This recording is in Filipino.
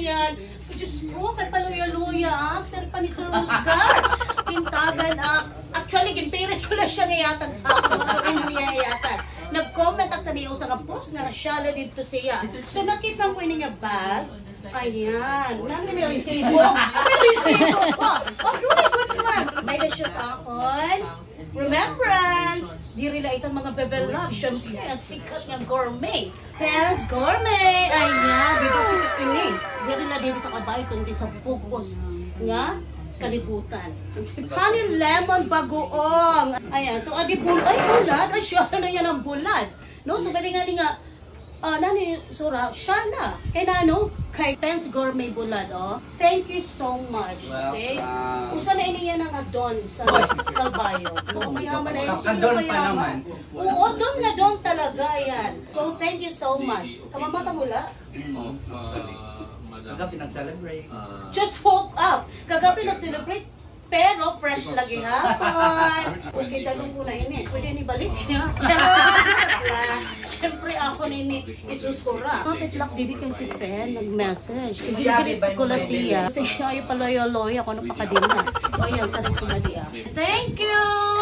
yan. Diyos ko, kay paluya-luya, sir pa ni Sir Rugar. Kintagan, actually, ginpirit ko lang siya ngayatag sa ako. Ano niya yatag. Nag-comment ako sa niya sa post nga shallow dito siya. So, nakita ko niya bag. Ayan. Nang niresibo. Niresibo pa. Oh, really good man. May na siya sa akon. Remembrance. Diri lang itong mga bebe love. Siyempre, ang sikat ng gourmet. Pens Gourmet. Ayan. Dito sikat ini. Diri lang dito sa kabay, kundi sa focus nga kalibutan. Honey lemon bagoong. Ayan. So, adi bulad. Ay, bulad. Ay, siya na yan ang bulad. No? So, pwede nga nani sura siya na kay nano kay Pens Gourmet bulad thank you so much. Okay, usa na ini yan ang adon sa Calbayo. So mayaman na yun, adon pa naman. Oo, don na don talaga yan. So thank you so much. Kamamata mula kagabi nag-celebrate. Just woke up. Kagabi nag-celebrate. Pero fresh lagi hapon. Okay, tanong ko na ini. Pwede ni balik niya. Siyempre ako na ini isusura. Kapitlak didi kay si Pen nag-message. Ibigit ko la siya. Kasi siya ay paloyo-loyo ako na pakadina. O yan, sarang kumali. Thank you!